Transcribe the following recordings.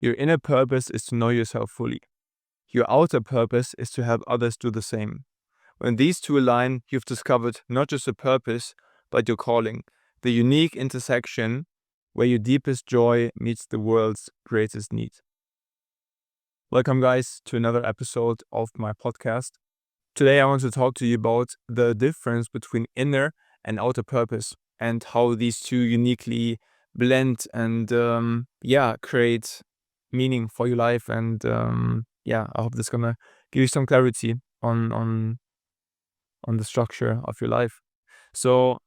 Your inner purpose is to know yourself fully. Your outer purpose is to help others do the same. When these two align, you've discovered not just a purpose, but your calling, the unique intersection where your deepest joy meets the world's greatest need. Welcome, guys, to another episode of my podcast. Today, I want to talk to you about the difference between inner and outer purpose and how these two uniquely blend and create meaning for your life. And I hope this is gonna give you some clarity on the structure of your life. So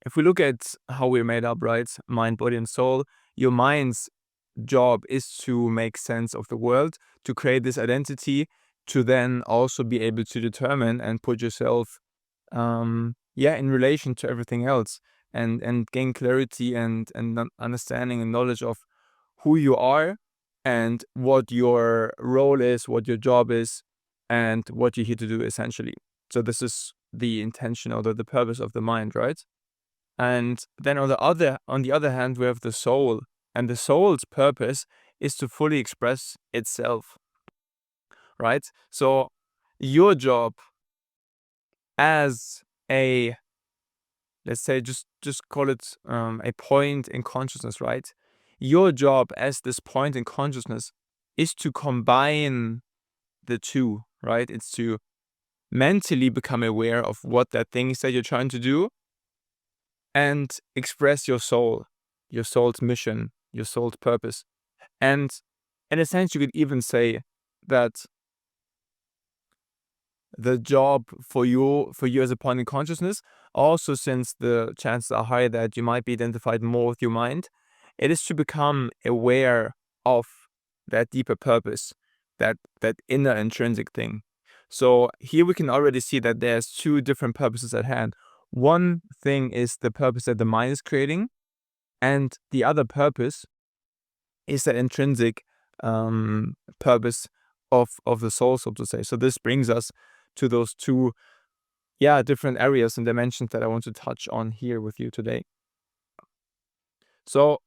if we look at how we're made up, right? Mind, body, and soul, your mind's job is to make sense of the world, to create this identity, to then also be able to determine and put yourself in relation to everything else and gain clarity and understanding and knowledge of who you are and what your role is, what your job is, and what you're here to do essentially. So this is the intention or the purpose of the mind, right? And then on the other hand, we have the soul, and the soul's purpose is to fully express itself, right? So your job as a, let's say, just call it a point in consciousness, right? Your job as this point in consciousness is to combine the two, right? It's to mentally become aware of what that thing is that you're trying to do and express your soul's mission, your soul's purpose. And in a sense, you could even say that the job for you as a point in consciousness, also since the chances are high that you might be identified more with your mind, it is to become aware of that deeper purpose, that inner intrinsic thing. So here we can already see that there's two different purposes at hand. One thing is the purpose that the mind is creating, and the other purpose is that intrinsic purpose of the soul, so to say. So this brings us to those two different areas and dimensions that I want to touch on here with you today. So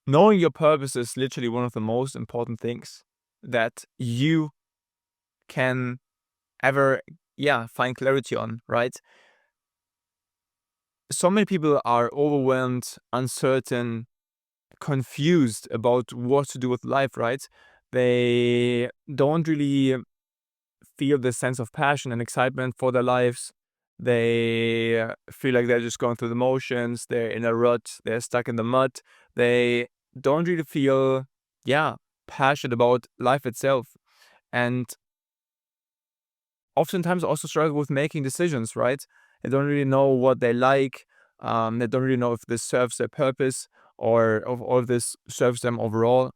knowing your purpose is literally one of the most important things that you can ever find clarity on, right? So many people are overwhelmed, uncertain, confused about what to do with life, right? They don't really feel this sense of passion and excitement for their lives. They feel like they're just going through the motions. They're in a rut. They're stuck in the mud. They don't really feel, passionate about life itself. And oftentimes also struggle with making decisions, right? They don't really know what they like. They don't really know if this serves their purpose or if all of this serves them overall.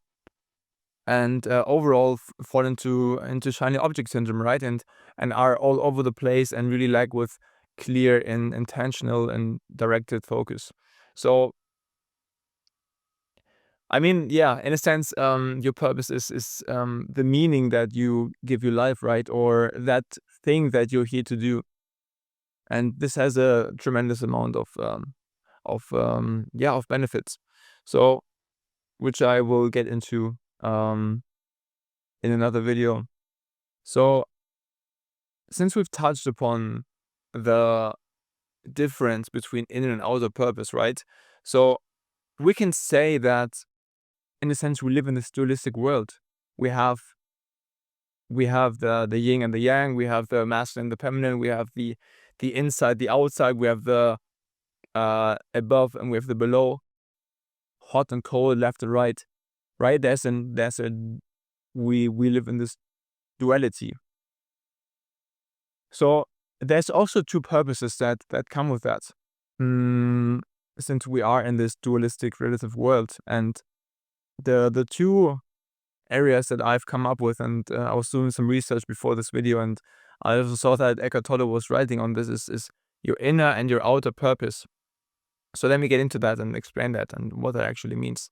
And overall fall into shiny object syndrome, right? And are all over the place and really lack with clear and intentional and directed focus. So I mean, in a sense, your purpose is the meaning that you give your life, right? Or that thing that you're here to do. And this has a tremendous amount of benefits. So, which I will get into in another video. So, since we've touched upon the difference between inner and outer purpose, right? So we can say that, in a sense, we live in this dualistic world. We have the yin and the yang. We have the masculine and the feminine. We have the inside, the outside. We have the above and we have the below. Hot and cold, left and right. Right? We live in this duality. So there's also two purposes that come with that. Since we are in this dualistic relative world, and the two areas that I've come up with, and I was doing some research before this video, and I also saw that Eckhart Tolle was writing on this, is your inner and your outer purpose. So let me get into that and explain that and what that actually means.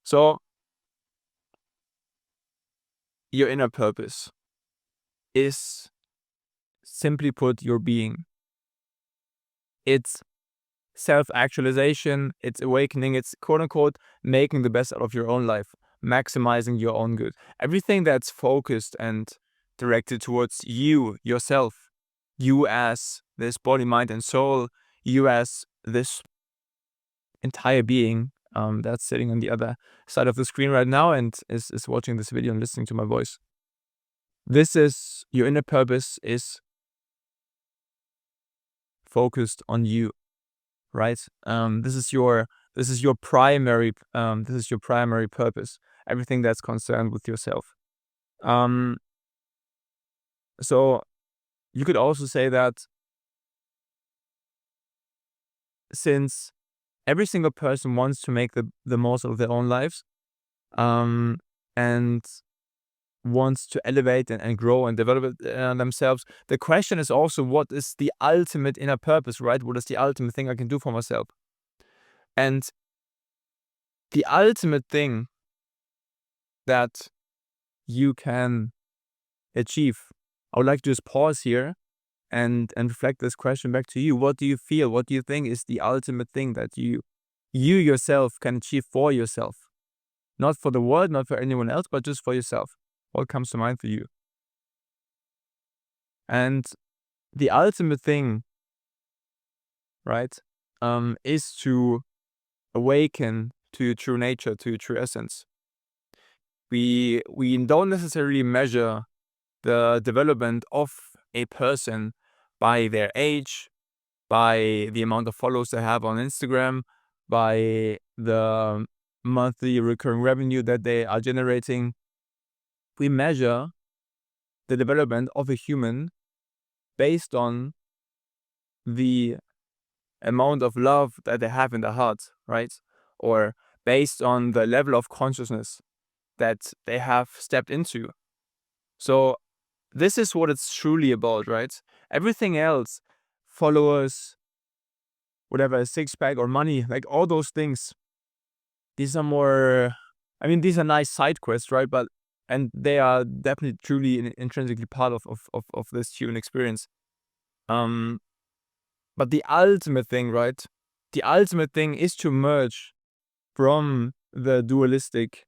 So your inner purpose is, simply put, your being. It's self-actualization, it's awakening, it's quote-unquote making the best out of your own life, maximizing your own good. Everything that's focused and directed towards you, yourself, you as this body, mind, and soul, you as this entire being that's sitting on the other side of the screen right now and is watching this video and listening to my voice. This is your inner purpose, is focused on you, right? This is your primary purpose. Everything that's concerned with yourself. So you could also say that since every single person wants to make the most of their own lives, and wants to elevate and grow and develop themselves, the question is also, what is the ultimate inner purpose, right? What is the ultimate thing I can do for myself? And the ultimate thing that you can achieve, I would like to just pause here and reflect this question back to you. What do you feel? What do you think is the ultimate thing that you yourself can achieve for yourself? Not for the world, not for anyone else, but just for yourself. What comes to mind for you? And the ultimate thing, right, is to awaken to your true nature, to your true essence. We don't necessarily measure the development of a person by their age, by the amount of followers they have on Instagram, by the monthly recurring revenue that they are generating. We measure the development of a human based on the amount of love that they have in their heart, right? Or based on the level of consciousness that they have stepped into. So this is what it's truly about, right? Everything else, followers, whatever, a six-pack or money, like all those things, these are more, I mean, these are nice side quests, right? And they are definitely truly intrinsically part of this human experience. But the ultimate thing, right? The ultimate thing is to merge from the dualistic,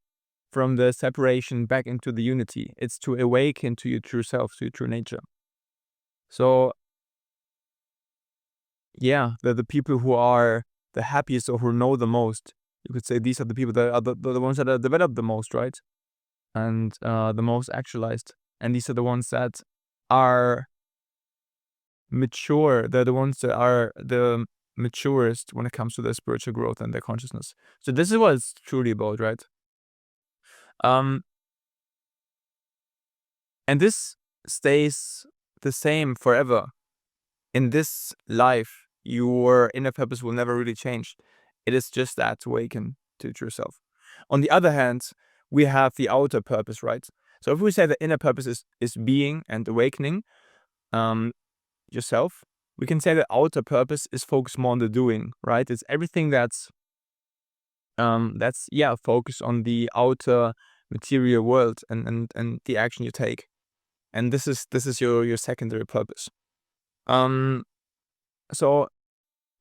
from the separation back into the unity. It's to awaken to your true self, to your true nature. So yeah, the people who are the happiest or who know the most, you could say these are the people that are the ones that are developed the most, right? And the most actualized. And these are the ones that are mature. They're the ones that are the maturest when it comes to their spiritual growth and their consciousness. So this is what it's truly about, right? And this stays the same forever. In this life, your inner purpose will never really change. It is just that, to awaken to yourself. On the other hand, we have the outer purpose, right? So if we say the inner purpose is being and awakening yourself, we can say the outer purpose is focused more on the doing, right? It's everything that's focused on the outer material world and the action you take. And this is your secondary purpose. So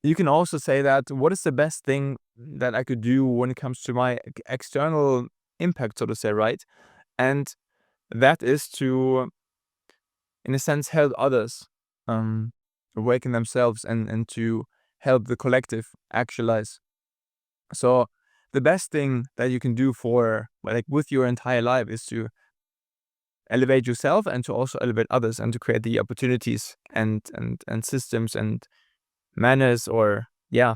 you can also say that, what is the best thing that I could do when it comes to my external impact, so to say, right? And that is to, in a sense, help others awaken themselves and to help the collective actualize. So the best thing that you can do for, like, with your entire life is to elevate yourself and to also elevate others and to create the opportunities and systems and manners or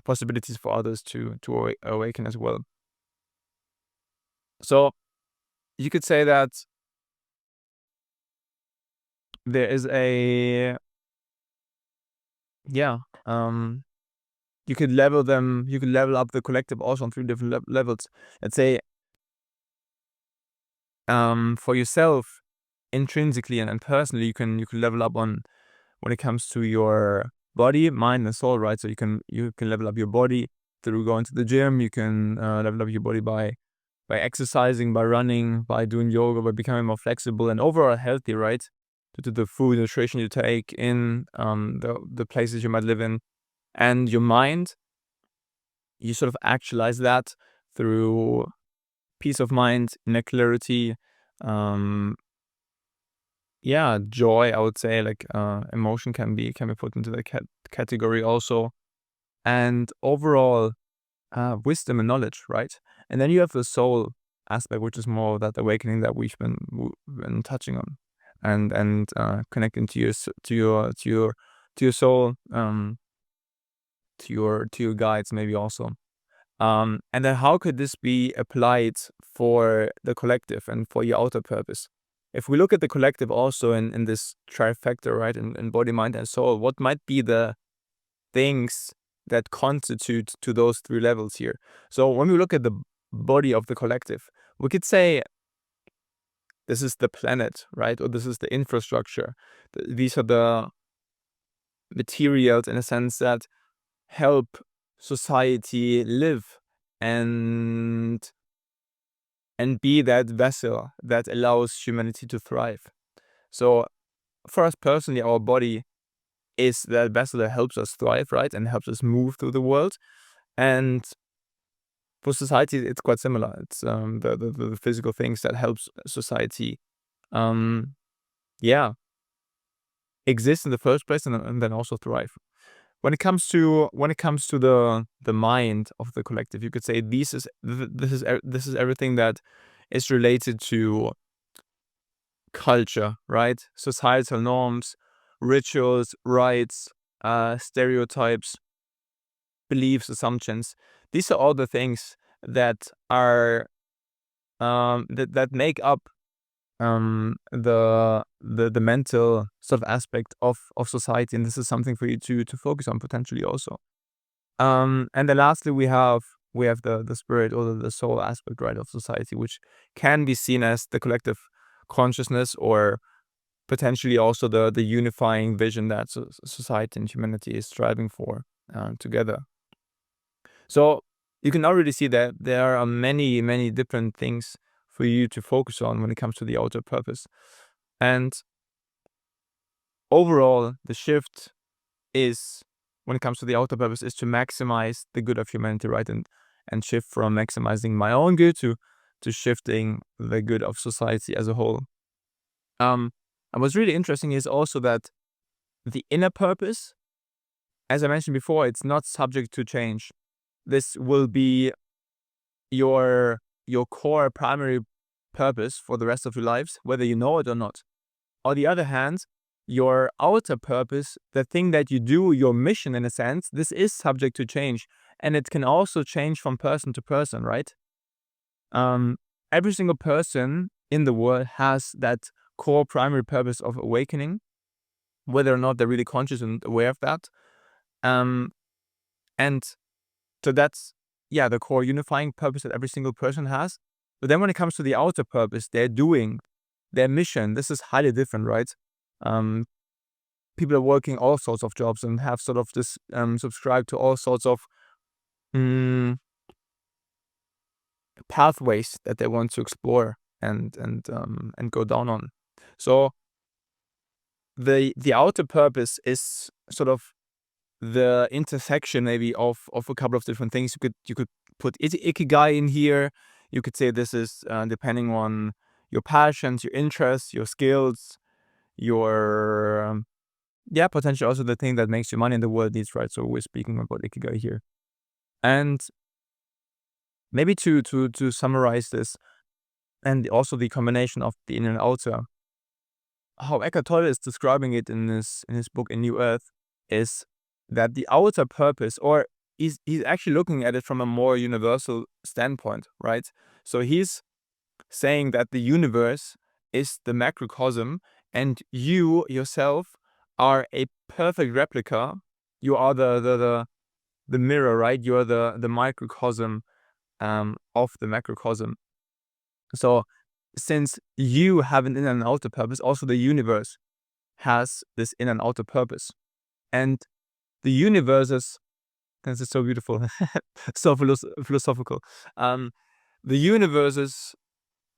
possibilities for others to awaken as well. So you could say that there is a you could level up the collective also on 3 different levels. Let's say for yourself intrinsically and personally, you can level up on when it comes to your body, mind, and soul, right? So you can level up your body through going to the gym. You can level up your body by exercising, by running, by doing yoga, by becoming more flexible and overall healthy, right? Due to the food, nutrition you take in, the places you might live in, and your mind. you sort of actualize that through peace of mind, inner clarity, joy, I would say. Like emotion can be put into the category also, and overall wisdom and knowledge, right? And then you have the soul aspect, which is more of that awakening that we've been touching on, and connecting to your soul, to your guides maybe also. And then how could this be applied for the collective and for your outer purpose? If we look at the collective also in this trifecta, right, in body, mind, and soul, what might be the things that constitute to those three levels here? So when we look at the body of the collective, we could say this is the planet, right? Or this is the infrastructure. These are the materials in a sense that help society live and be that vessel that allows humanity to thrive. So for us personally, our body is that vessel that helps us thrive, right? And helps us move through the world. And for society, it's quite similar. It's the physical things that helps society exist in the first place, and then also thrive. When it comes to the mind of the collective, you could say this is everything that is related to culture, right? Societal norms, rituals, rites, stereotypes, beliefs, assumptions. These are all the things that are that make up the mental sort of aspect of society, and this is something for you to focus on potentially also. And then lastly, we have the spirit or the soul aspect, right, of society, which can be seen as the collective consciousness, or potentially also the unifying vision that society and humanity is striving for together. So you can already see that there are many, many different things for you to focus on when it comes to the outer purpose. And overall, the shift is, when it comes to the outer purpose, is to maximize the good of humanity, right? And shift from maximizing my own good to shifting the good of society as a whole. And what's really interesting is also that the inner purpose, as I mentioned before, it's not subject to change. This will be your core primary purpose for the rest of your lives, whether you know it or not. On the other hand, your outer purpose, the thing that you do, your mission in a sense, this is subject to change, and it can also change from person to person, right? Every single person in the world has that core primary purpose of awakening, whether or not they're really conscious and aware of that. And so that's, the core unifying purpose that every single person has. But then when it comes to the outer purpose, they're doing their mission. This is highly different, right? People are working all sorts of jobs and have sort of this subscribe to all sorts of pathways that they want to explore and go down on. So the outer purpose is sort of the intersection maybe of a couple of different things. You could put ikigai in here. You could say this is depending on your passions, your interests, your skills, your potentially also the thing that makes you money in the world needs, right? So we're speaking about ikigai here. And maybe to summarize this, and also the combination of the inner and outer, how Eckhart Tolle is describing it in his book In New Earth, is that the outer purpose, or he's actually looking at it from a more universal standpoint, right? So he's saying that the universe is the macrocosm, and you yourself are a perfect replica. You are the mirror, right? You are the microcosm of the macrocosm. So since you have an inner and outer purpose, also the universe has this inner and outer purpose. And the universe is, this is so beautiful, so philosophical. The universe's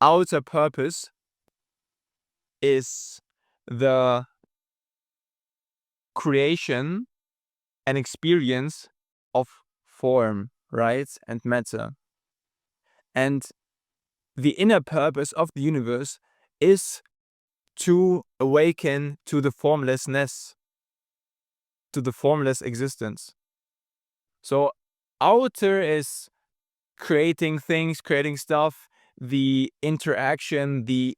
outer purpose is the creation and experience of form. right? And matter. And the inner purpose of the universe is to awaken to the formlessness, to the formless existence. So outer is creating things, creating stuff, the interaction, the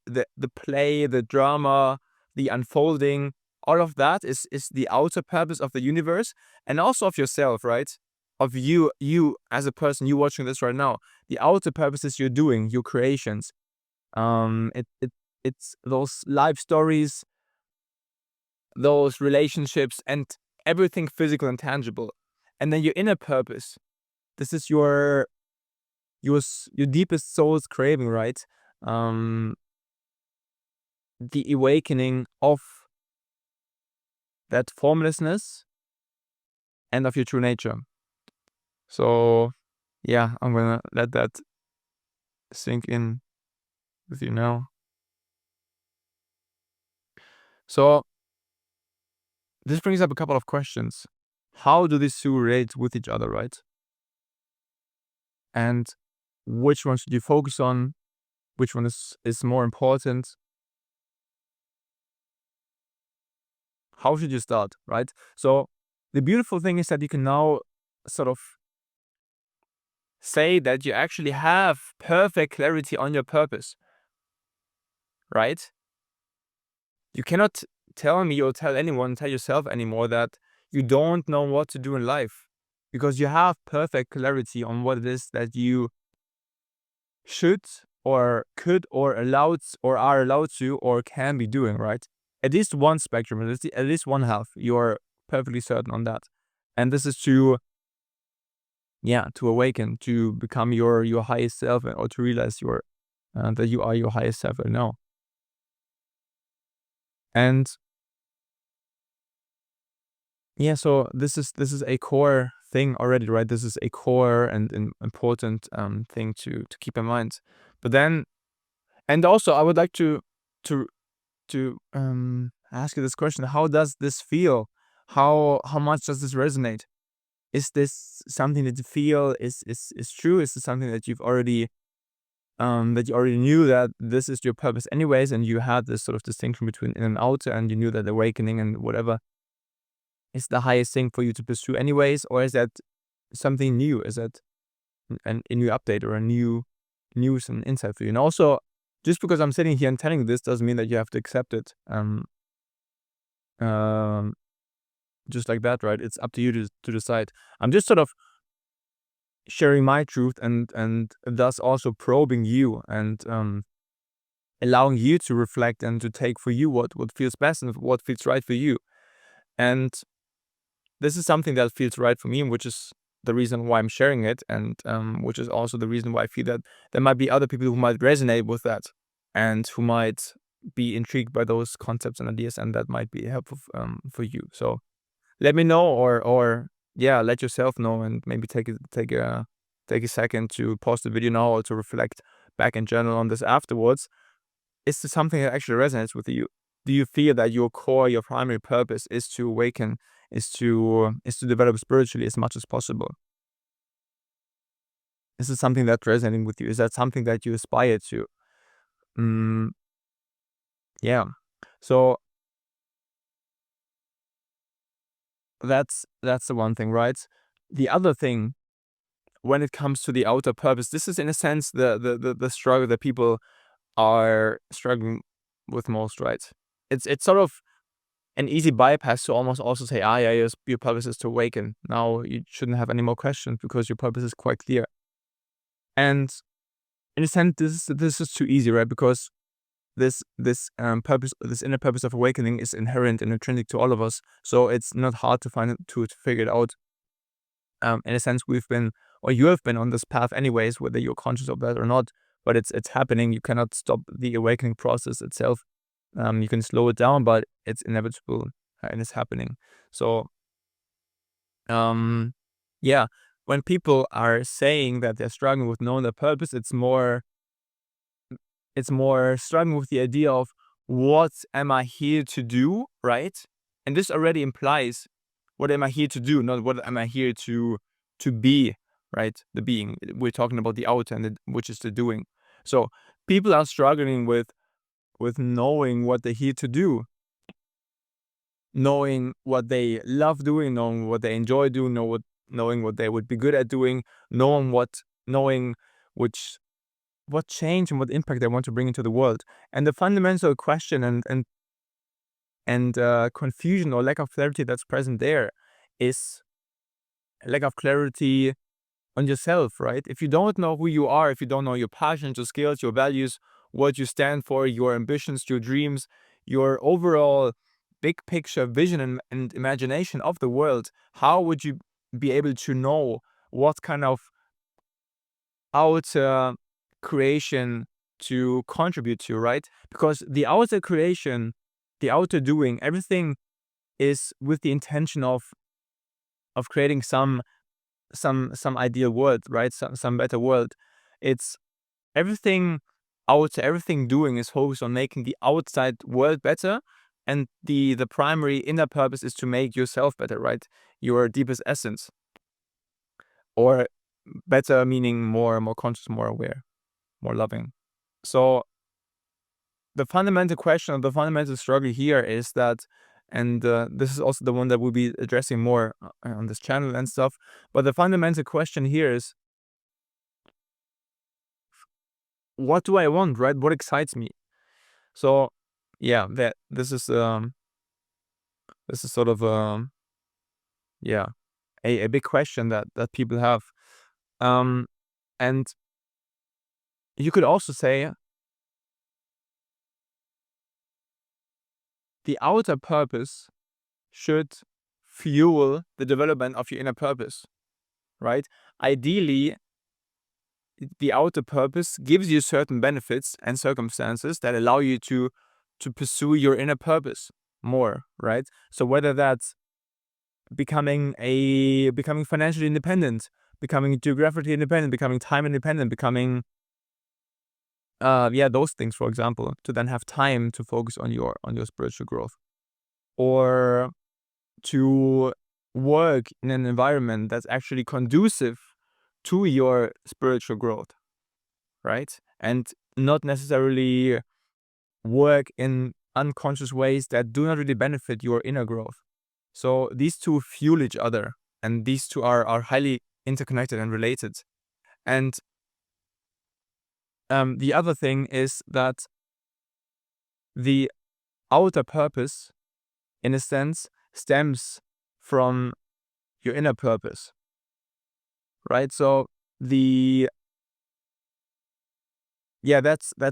play, the drama, the unfolding, all of that is the outer purpose of the universe and also of yourself, right? Of you as a person, you watching this right now. The outer purpose is you're doing, your creations. It's those life stories, those relationships, and everything physical and tangible. And then your inner purpose. This is your deepest soul's craving, right? Um, the awakening of that formlessness and of your true nature. So, yeah, I'm gonna let that sink in with you now. So, this brings up a couple of questions. How do these two relate with each other, right? And which one should you focus on? Which one is more important? How should you start, right? So, the beautiful thing is that you can now sort of say that you actually have perfect clarity on your purpose, right? You cannot tell me or tell anyone, tell yourself anymore that you don't know what to do in life because you have perfect clarity on what it is that you should or could or allowed or are allowed to or can be doing, right? At least one spectrum, at least one half, you're perfectly certain on that. And this is to awaken, to become your highest self, or to realize that you are your highest self right now. And yeah, so this is a core thing already, right? This is a core and an important thing to keep in mind. But then, and also, I would like to ask you this question: how does this feel? How much does this resonate? Is this something that you feel is true? Is this something that that you already knew that this is your purpose anyways, and you had this sort of distinction between in and outer, and you knew that awakening and whatever is the highest thing for you to pursue anyways? Or is that something new? Is that a new update or a new news and insight for you? And also, just because I'm sitting here and telling you this doesn't mean that you have to accept it um, just like that, right? It's up to you to decide. I'm just sort of sharing my truth and thus also probing you and allowing you to reflect and to take for you what feels best and what feels right for you. And this is something that feels right for me, which is the reason why I'm sharing it, and which is also the reason why I feel that there might be other people who might resonate with that and who might be intrigued by those concepts and ideas, and that might be helpful for you. So let me know, or yeah, let yourself know, and maybe take a second to pause the video now or to reflect back in general on this afterwards. Is this something that actually resonates with you? Do you feel that your core, your primary purpose is to awaken, is to develop spiritually as much as possible? Is this something that's resonating with you? Is that something that you aspire to? Mm, yeah. So that's the one thing, right? The other thing, when it comes to the outer purpose, this is in a sense the struggle that people are struggling with most, right? It's sort of an easy bypass to almost also say, yeah, your purpose is to awaken. Now you shouldn't have any more questions because your purpose is quite clear. And in a sense, this is too easy, right? Because this inner purpose of awakening is inherent and intrinsic to all of us. So it's not hard to find it to figure it out. In a sense, you have been on this path anyways, whether you're conscious of that or not. But it's happening. You cannot stop the awakening process itself. You can slow it down, but it's inevitable and it's happening. So, yeah, when people are saying that they're struggling with knowing their purpose, it's more struggling with the idea of what am I here to do, right? And this already implies what am I here to do, not what am I here to be. right? The being. We're talking about the outer, which is the doing. So people are struggling with knowing what they're here to do, knowing what they love doing, knowing what they enjoy doing, knowing what they would be good at doing, knowing which what change and what impact they want to bring into the world. And the fundamental question and confusion or lack of clarity that's present there is lack of clarity on yourself, right? If you don't know who you are, if you don't know your passions, your skills, your values, what you stand for, your ambitions, your dreams, your overall big picture vision and imagination of the world, how would you be able to know what kind of outer creation to contribute to, right? Because the outer creation, the outer doing, everything is with the intention of creating some ideal world, right? Some better world. It's everything outer, everything doing is focused on making the outside world better, and the primary inner purpose is to make yourself better, right? Your deepest essence, or better meaning more conscious, more aware, more loving. So the fundamental question or the fundamental struggle here is that, and this is also the one that we'll be addressing more on this channel and stuff, but the fundamental question here is, what do I want, right? What excites me? So yeah, that this is sort of yeah, a big question that people have. And you could also say the outer purpose should fuel the development of your inner purpose, right? Ideally, the outer purpose gives you certain benefits and circumstances that allow you to pursue your inner purpose more, right? So whether that's becoming financially independent, becoming geographically independent, becoming time independent, becoming those things, for example, to then have time to focus on your spiritual growth, or to work in an environment that's actually conducive to your spiritual growth, right? And not necessarily work in unconscious ways that do not really benefit your inner growth. So these two fuel each other, and these two are highly interconnected and related. And the other thing is that the outer purpose, in a sense, stems from your inner purpose, right? So that's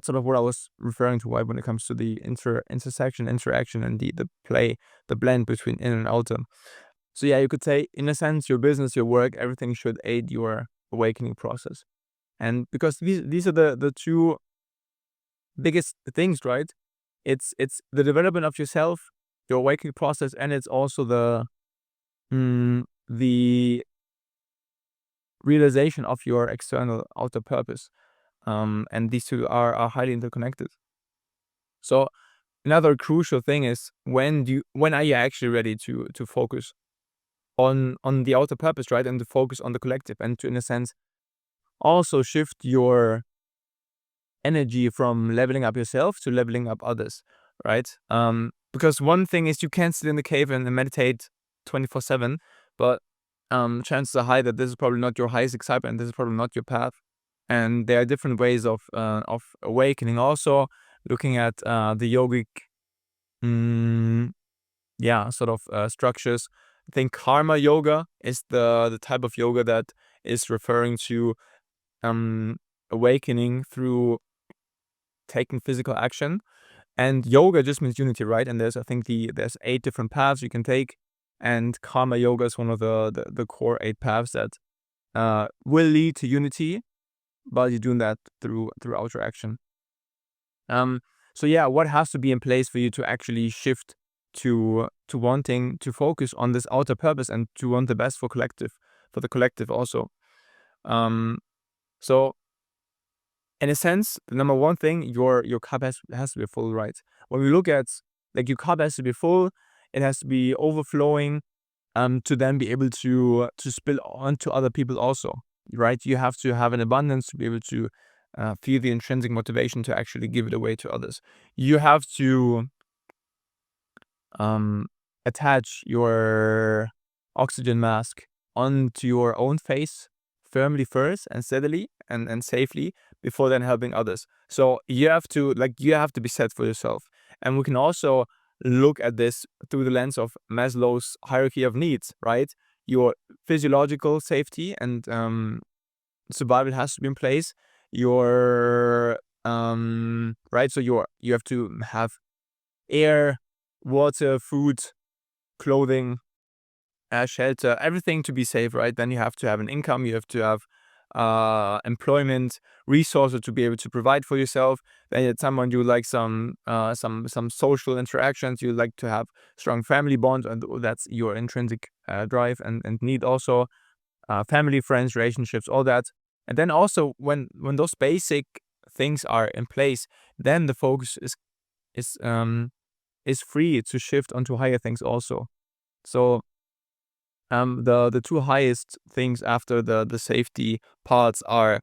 sort of what I was referring to, when it comes to the interaction, and the play, the blend between inner and outer. So yeah, you could say, in a sense, your business, your work, everything should aid your awakening process. And because these are the two biggest things, right? It's the development of yourself, your awakening process, and it's also the realization of your external outer purpose. And these two are highly interconnected. So another crucial thing is, when are you actually ready to focus on the outer purpose, right? And to focus on the collective, and to, in a sense, also shift your energy from leveling up yourself to leveling up others, right? Because one thing is, you can't sit in the cave and meditate 24/7, but chances are high that this is probably not your highest excitement. This is probably not your path, and there are different ways of awakening. Also, looking at the yogic, sort of structures. I think karma yoga is the type of yoga that is referring to awakening through taking physical action. And yoga just means unity, right? And I think there's 8 different paths you can take, and karma yoga is one of the core 8 paths that will lead to unity, but you're doing that through outer action. So yeah, what has to be in place for you to actually shift to wanting to focus on this outer purpose, and to want the best for the collective also. So in a sense, the number one thing, your cup has to be full, right? When we look at, like, your cup has to be full, it has to be overflowing, to then be able to spill on to other people also. right? You have to have an abundance to be able to feel the intrinsic motivation to actually give it away to others. You have to attach your oxygen mask onto your own face firmly first and steadily and safely before then helping others. So you have to be set for yourself. And we can also look at this through the lens of Maslow's hierarchy of needs, right? Your physiological safety and survival has to be in place. Your right, so you have to have air, water, food, clothing, shelter, everything to be safe, right? Then you have to have an income, you have to have employment, resources to be able to provide for yourself. Then at someone you like some social interactions, you like to have strong family bonds, and that's your intrinsic drive and need also. Family, friends, relationships, all that. And then also when those basic things are in place, then the focus is free to shift onto higher things also. So the two highest things after the safety parts are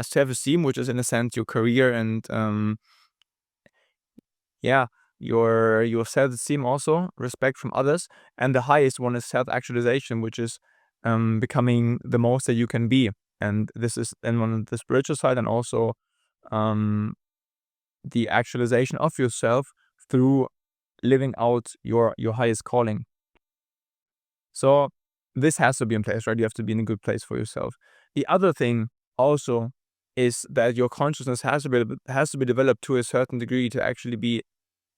self-esteem, which is in a sense your career and yeah, your self-esteem, also respect from others. And the highest one is self-actualization, which is becoming the most that you can be. And this is then on the spiritual side, and also the actualization of yourself through living out your highest calling. So this has to be in place, right? You have to be in a good place for yourself. The other thing also is that your consciousness has to be developed to a certain degree to actually be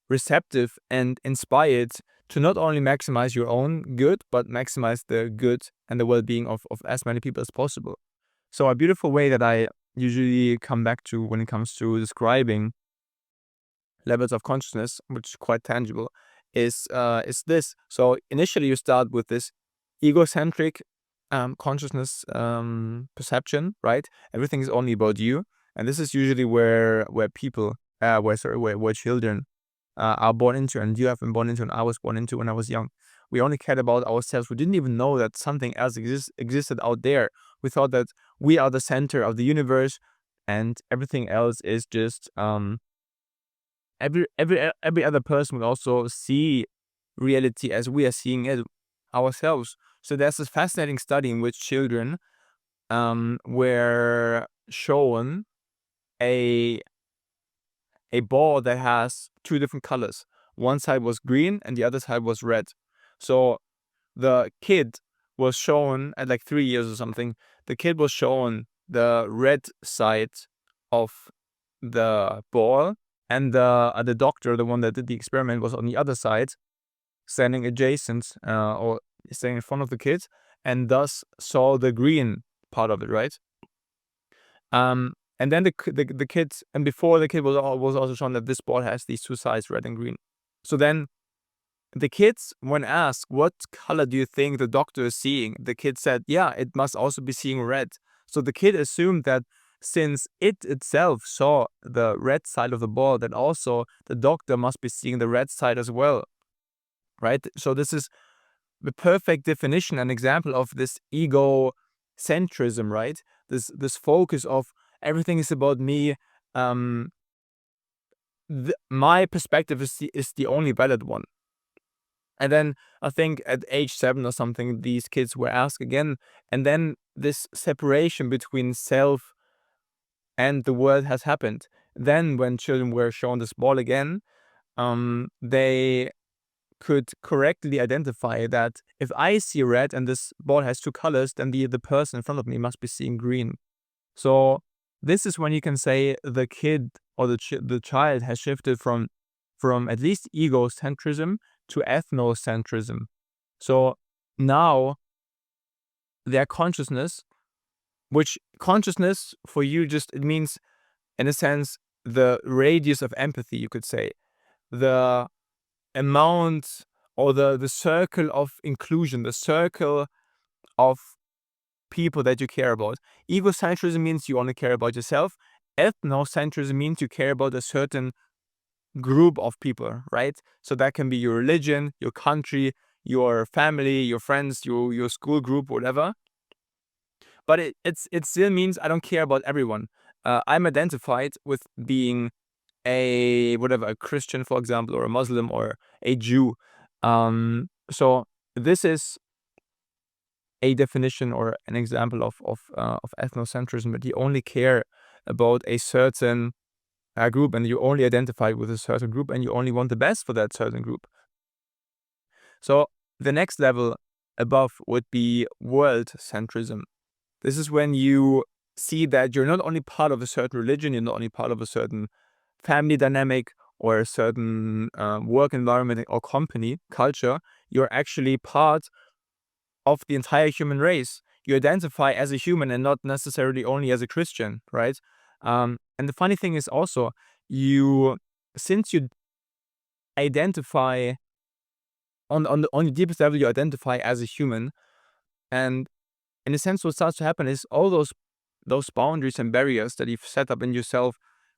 receptive and inspired to not only maximize your own good, but maximize the good and the well-being of as many people as possible. So a beautiful way that I usually come back to when it comes to describing levels of consciousness, which is quite tangible, is this. So initially you start with this egocentric consciousness perception, right? Everything is only about you. And this is usually where people where children are born into, and you have been born into, and I was born into when I was young. We only cared about ourselves. We didn't even know that something else existed out there. We thought that we are the center of the universe, and everything else is just every other person will also see reality as we are seeing it ourselves. So there's this fascinating study in which children were shown a ball that has two different colors. One side was green and the other side was red. So the kid was shown at like 3 years or something. The kid was shown the red side of the ball, and the doctor, the one that did the experiment, was on the other side, standing adjacent or standing in front of the kid, and thus saw the green part of it, right? And then the kid, and before the kid was also shown that this ball has these two sides, red and green. So then the kids, when asked, what color do you think the doctor is seeing? The kid said, yeah, it must also be seeing red. So the kid assumed that since it itself saw the red side of the ball, that also the doctor must be seeing the red side as well, right? So this is the perfect definition and example of this egocentrism, right? This focus of everything is about me. My perspective is the only valid one. And then I think at age 7 or something, these kids were asked again, and then this separation between self and the world has happened. Then when children were shown this ball again, they could correctly identify that if I see red and this ball has two colors, then the person in front of me must be seeing green. So this is when you can say the kid or the child has shifted from at least egocentrism to ethnocentrism. So now their consciousness, which consciousness for you just, it means in a sense the radius of empathy, you could say, the amount or the circle of inclusion, the circle of people that you care about. Egocentrism means you only care about yourself. Ethnocentrism means you care about a certain group of people, right? So that can be your religion, your country, your family, your friends, your school group, whatever. but it still means I don't care about everyone. I'm identified with being a Christian, for example, or a Muslim or a Jew. So this is a definition or an example of ethnocentrism, that you only care about a certain group, and you only identify with a certain group, and you only want the best for that certain group. So the next level above would be world-centrism. This is when you see that you're not only part of a certain religion, you're not only part of a certain family dynamic or a certain work environment or company culture, you're actually part of the entire human race. You identify as a human and not necessarily only as a Christian, right? And the funny thing is also, since you identify on the deepest level, you identify as a human, and in a sense, what starts to happen is all those boundaries and barriers that you've set up in yourself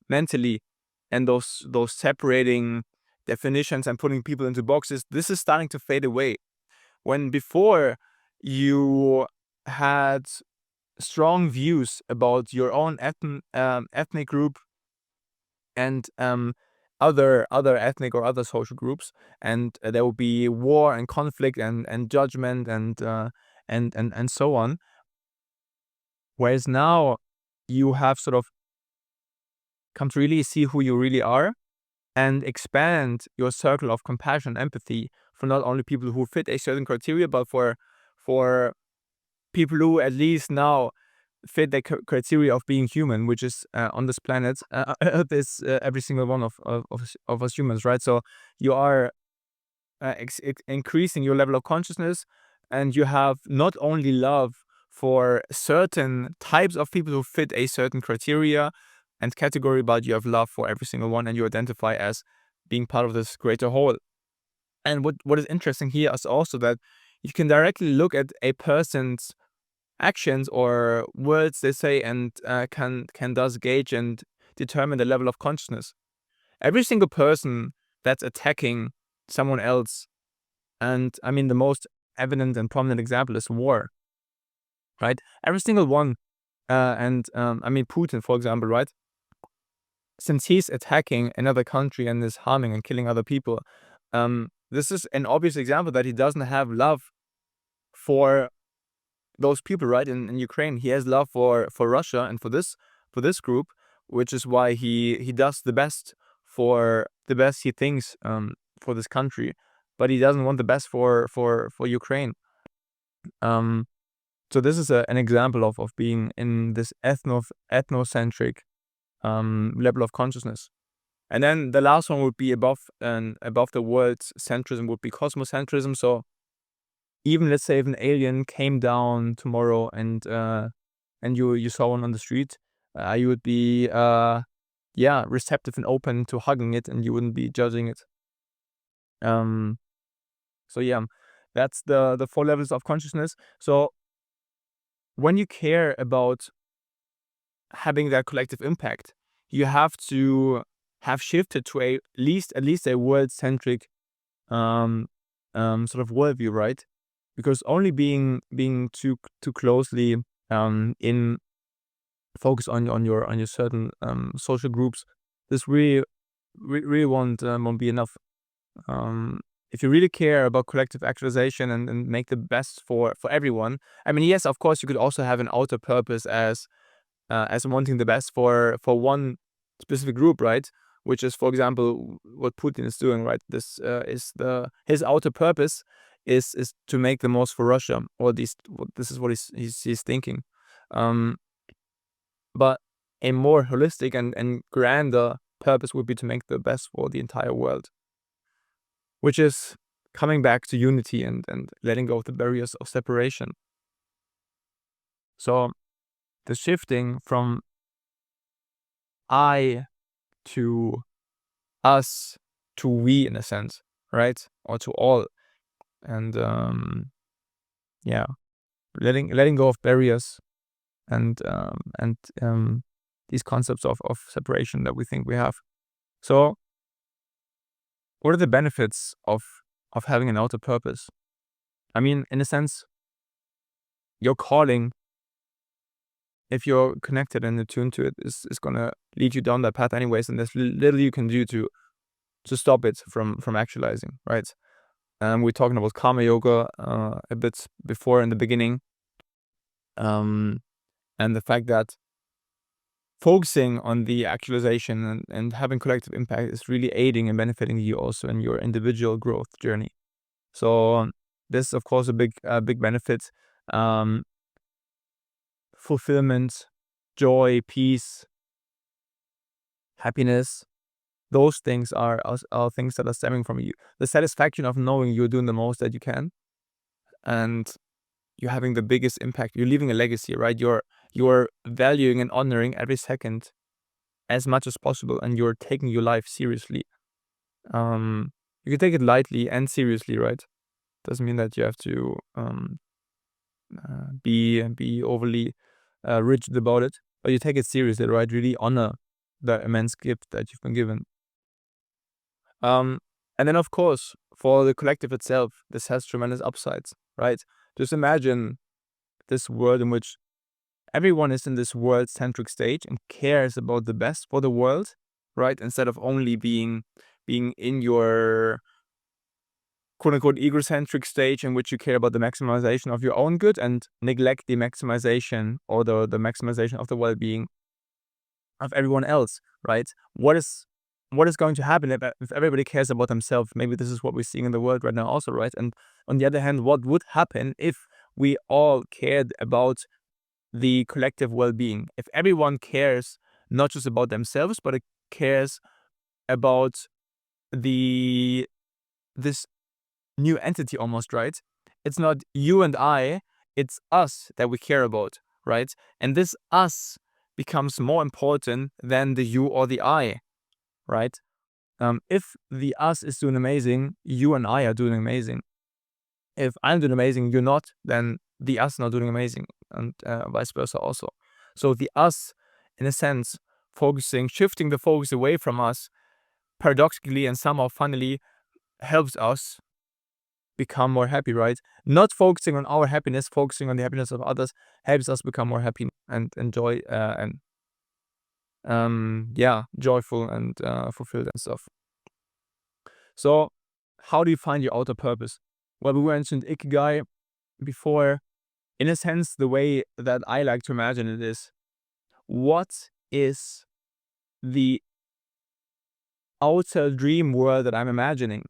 mentally, and those separating definitions and putting people into boxes, this is starting to fade away. When before you had strong views about your own ethnic group and other ethnic or other social groups, and there will be war and conflict and judgment and so on. Whereas now you have sort of come to really see who you really are and expand your circle of compassion, empathy for not only people who fit a certain criteria, but for people who at least now fit the criteria of being human, which is on this planet, this every single one of us humans, right? So you are increasing your level of consciousness, and you have not only love for certain types of people who fit a certain criteria and category, but you have love for every single one, and you identify as being part of this greater whole. And what is interesting here is also that you can directly look at a person's actions or words they say, and can thus gauge and determine the level of consciousness. Every single person that's attacking someone else, and I mean the most evident and prominent example is war, right? Every single one, and I mean Putin, for example, right? Since he's attacking another country and is harming and killing other people, this is an obvious example that he doesn't have love for those people, right? In Ukraine, he has love for Russia and for this group, which is why he does the best for the best he thinks for this country, but he doesn't want the best for Ukraine. So this is an example of being in this ethnocentric level of consciousness. And then the last one would be above the world's centrism would be cosmocentrism. So even let's say if an alien came down tomorrow and you saw one on the street, you would be receptive and open to hugging it, and you wouldn't be judging it. So yeah, that's the 4 levels of consciousness. So when you care about having that collective impact, you have to have shifted to at least a world-centric sort of worldview, right? Because only being too closely in focus on your certain social groups, this really won't be enough. If you really care about collective actualization and make the best for everyone, I mean, yes, of course, you could also have an outer purpose as wanting the best for one specific group, right? Which is, for example, what Putin is doing, right? This is his outer purpose is to make the most for Russia, or this is what he's thinking. But a more holistic and grander purpose would be to make the best for the entire world, which is coming back to unity and letting go of the barriers of separation. So the shifting from I to us to we, in a sense, right? Or to all. And letting go of barriers and these concepts of separation that we think we have. So what are the benefits of having an outer purpose? I mean, in a sense, your calling if you're connected and attuned to it, is gonna lead you down that path anyways, and there's little you can do to stop it from actualizing, right? We're talking about karma yoga a bit before in the beginning, and the fact that focusing on the actualization and having collective impact is really aiding and benefiting you also in your individual growth journey. So this is of course a big benefit. Fulfillment, joy, peace, happiness. Those things are things that are stemming from you. The satisfaction of knowing you're doing the most that you can, and you're having the biggest impact. You're leaving a legacy, right? You're valuing and honoring every second as much as possible, and you're taking your life seriously. You can take it lightly and seriously, right? Doesn't mean that you have to be overly rigid about it, but you take it seriously, right? Really honor the immense gift that you've been given. And then of course, for the collective itself, this has tremendous upsides, right? Just imagine this world in which everyone is in this world-centric stage and cares about the best for the world, right? Instead of only being in your quote-unquote egocentric stage in which you care about the maximization of your own good and neglect the maximization or the maximization of the well-being of everyone else, right? What is going to happen if everybody cares about themselves? Maybe this is what we're seeing in the world right now also, right? And on the other hand, what would happen if we all cared about the collective well-being? If everyone cares not just about themselves, but it cares about this new entity almost, right? It's not you and I, it's us that we care about, right? And this us becomes more important than the you or the I, right? If the us is doing amazing, you and I are doing amazing. If I'm doing amazing, you're not, then the us not doing amazing, and vice versa also. So the us, in a sense, shifting the focus away from us, paradoxically and somehow funnily, helps us become more happy, right? Not focusing on our happiness, focusing on the happiness of others helps us become more happy and enjoy and joyful and fulfilled and stuff. So how do you find your outer purpose? Well, we mentioned Ikigai before. In a sense, the way that I like to imagine it is, what is the outer dream world that I'm imagining?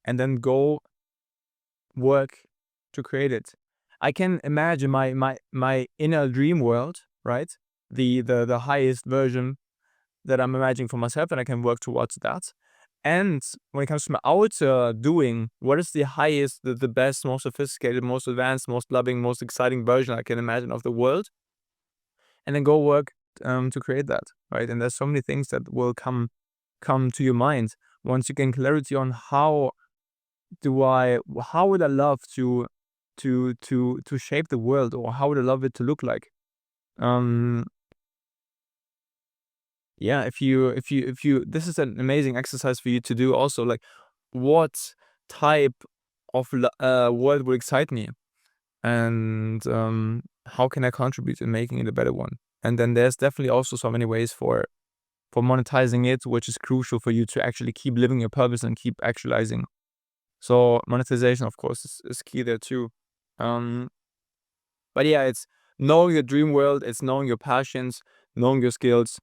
And then go work to create it. I can imagine my inner dream world, right? The highest version that I'm imagining for myself, and I can work towards that. And when it comes to my outer doing, what is the highest, the best, most sophisticated, most advanced, most loving, most exciting version I can imagine of the world? And then go work to create that, right? And there's so many things that will come to your mind once you gain clarity on how would I love to shape the world, or how would I love it to look like? Yeah, if you this is an amazing exercise for you to do also, like, what type of world would excite me, and how can I contribute in making it a better one? And then there's definitely also so many ways for monetizing it, which is crucial for you to actually keep living your purpose and keep actualizing. So monetization, of course, is key there too. But yeah, it's knowing your dream world, it's knowing your passions, knowing your skills,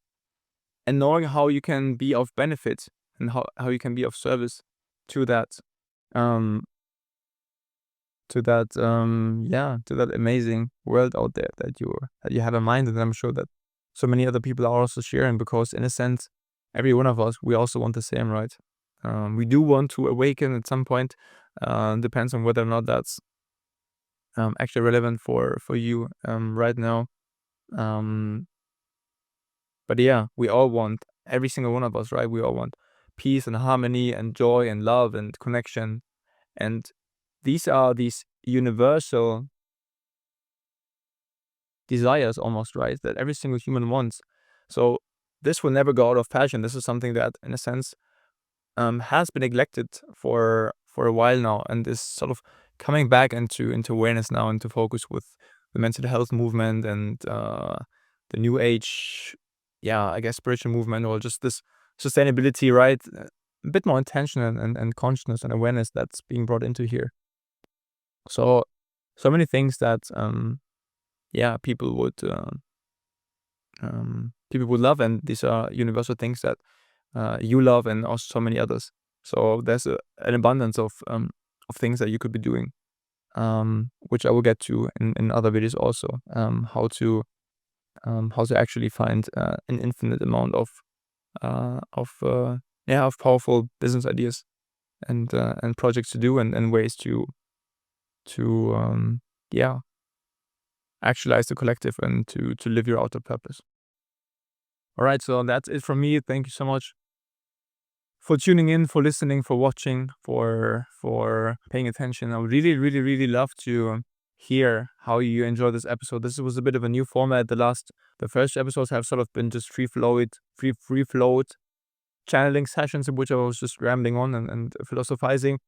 and knowing how you can be of benefit and how you can be of service to that um to that amazing world out there that you have in mind. And I'm sure that so many other people are also sharing, because in a sense, every one of us, we also want the same, right? We do want to awaken at some point. Depends on whether or not that's actually relevant for you right now. But yeah, we all want, every single one of us, right? We all want peace and harmony and joy and love and connection. And these are these universal desires almost, right? That every single human wants. So this will never go out of fashion. This is something that, in a sense, has been neglected for a while now, and is sort of coming back into awareness now, into focus with the mental health movement and the new age, I guess spiritual movement, or just this sustainability, right? A bit more intention and consciousness and awareness that's being brought into here. So many things that people would love, and these are universal things that you love, and also so many others. So there's an abundance of things that you could be doing, which I will get to in other videos also. How to actually find an infinite amount of powerful business ideas and projects to do, and ways to actualize the collective and to live your outer purpose. All right, so that's it from me. Thank you so much for tuning in, for listening, for watching, for paying attention. I would really, really, really love to hear how you enjoy this episode. This was a bit of a new format. The first episodes have sort of been just free float channeling sessions in which I was just rambling on and philosophizing.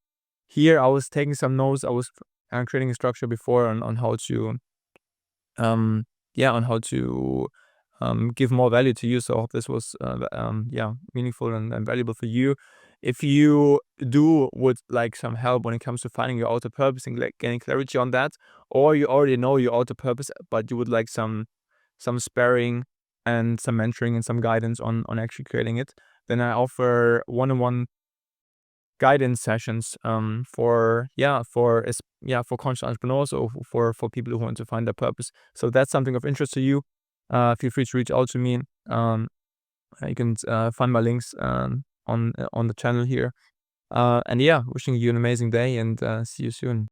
Here I was taking some notes. I was creating a structure before on how to give more value to you. So I hope this was meaningful and valuable for you. If you would like some help when it comes to finding your outer purpose and like getting clarity on that, or you already know your outer purpose but you would like some sparring and some mentoring and some guidance on actually creating it, then I offer one-on-one guidance sessions for conscious entrepreneurs, or for people who want to find their purpose. So if that's something of interest to you, feel free to reach out to me. You can find my links on the channel here. And wishing you an amazing day, and see you soon.